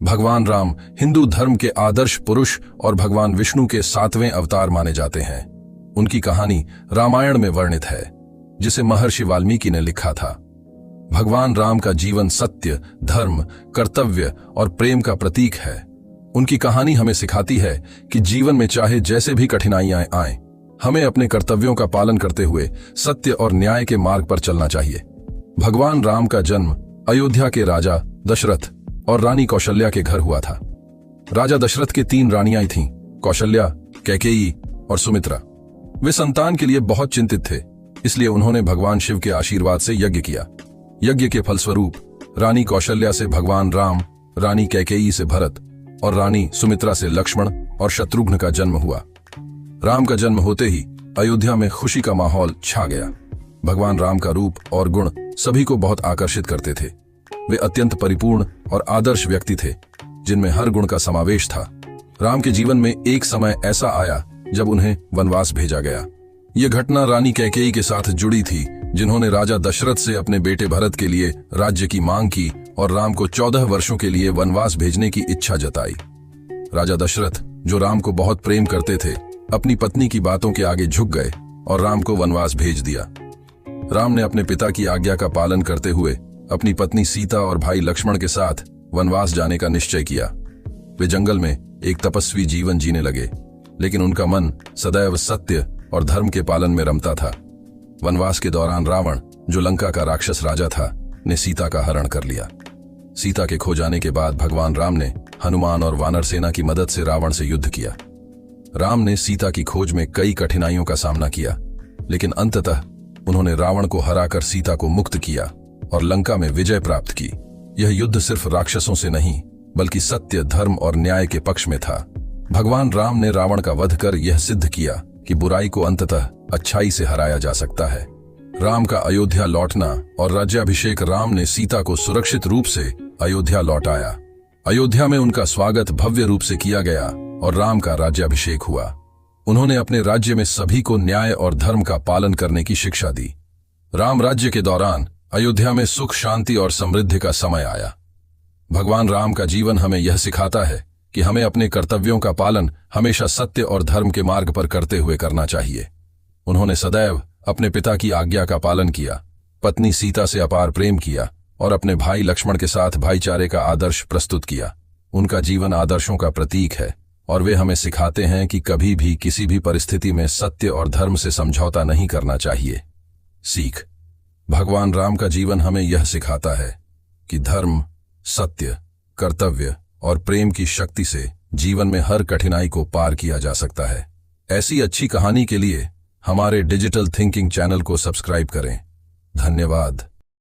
भगवान राम हिंदू धर्म के आदर्श पुरुष और भगवान विष्णु के 7वें अवतार माने जाते हैं। उनकी कहानी रामायण में वर्णित है, जिसे महर्षि वाल्मीकि ने लिखा था। भगवान राम का जीवन सत्य, धर्म, कर्तव्य और प्रेम का प्रतीक है। उनकी कहानी हमें सिखाती है कि जीवन में चाहे जैसे भी कठिनाइयां आएं, हमें अपने कर्तव्यों का पालन करते हुए सत्य और न्याय के मार्ग पर चलना चाहिए। भगवान राम का जन्म अयोध्या के राजा दशरथ और रानी कौशल्या के घर हुआ था। राजा दशरथ के 3 रानियां थीं, कौशल्या, कैकेयी और सुमित्रा। वे संतान के लिए बहुत चिंतित थे, इसलिए उन्होंने भगवान शिव के आशीर्वाद से यज्ञ किया। यज्ञ के फलस्वरूप रानी कौशल्या से भगवान राम, रानी कैकेयी से भरत और रानी सुमित्रा से लक्ष्मण और शत्रुघ्न का जन्म हुआ। राम का जन्म होते ही अयोध्या में खुशी का माहौल छा गया। भगवान राम का रूप और गुण सभी को बहुत आकर्षित करते थे। वे अत्यंत परिपूर्ण और आदर्श व्यक्ति थे, जिनमें हर गुण का समावेश था। राम के जीवन में एक समय ऐसा आया जब उन्हें वनवास भेजा गया। यह घटना रानी कैकेयी के साथ जुड़ी थी, जिन्होंने राजा दशरथ से अपने बेटे भरत के लिए राज्य की मांग की और राम को 14 वर्षों के लिए वनवास भेजने की इच्छा जताई। राजा दशरथ, जो राम को बहुत प्रेम करते थे, अपनी पत्नी की बातों के आगे झुक गए और राम को वनवास भेज दिया। राम ने अपने पिता की आज्ञा का पालन करते हुए अपनी पत्नी सीता और भाई लक्ष्मण के साथ वनवास जाने का निश्चय किया। वे जंगल में एक तपस्वी जीवन जीने लगे, लेकिन उनका मन सदैव सत्य और धर्म के पालन में रमता था। वनवास के दौरान रावण, जो लंका का राक्षस राजा था, ने सीता का हरण कर लिया। सीता के खो जाने के बाद भगवान राम ने हनुमान और वानर सेना की मदद से रावण से युद्ध किया। राम ने सीता की खोज में कई कठिनाइयों का सामना किया, लेकिन अंततः उन्होंने रावण को हराकर सीता को मुक्त किया और लंका में विजय प्राप्त की। यह युद्ध सिर्फ राक्षसों से नहीं, बल्कि सत्य, धर्म और न्याय के पक्ष में था। भगवान राम ने रावण का वध कर यह सिद्ध किया कि बुराई को अंततः अच्छाई से हराया जा सकता है। राम का अयोध्या लौटना और राज्याभिषेक राम ने सीता को सुरक्षित रूप से अयोध्या लौटाया। अयोध्या में उनका स्वागत भव्य रूप से किया गया और राम का राज्याभिषेक हुआ। उन्होंने अपने राज्य में सभी को न्याय और धर्म का पालन करने की शिक्षा दी। राम राज्य के दौरान अयोध्या में सुख, शांति और समृद्धि का समय आया। भगवान राम का जीवन हमें यह सिखाता है कि हमें अपने कर्तव्यों का पालन हमेशा सत्य और धर्म के मार्ग पर करते हुए करना चाहिए। उन्होंने सदैव अपने पिता की आज्ञा का पालन किया, पत्नी सीता से अपार प्रेम किया और अपने भाई लक्ष्मण के साथ भाईचारे का आदर्श प्रस्तुत किया। उनका जीवन आदर्शों का प्रतीक है और वे हमें सिखाते हैं कि कभी भी किसी भी परिस्थिति में सत्य और धर्म से समझौता नहीं करना चाहिए। सीख: भगवान राम का जीवन हमें यह सिखाता है कि धर्म, सत्य, कर्तव्य और प्रेम की शक्ति से जीवन में हर कठिनाई को पार किया जा सकता है। ऐसी अच्छी कहानी के लिए हमारे डिजिटल थिंकिंग चैनल को सब्सक्राइब करें। धन्यवाद।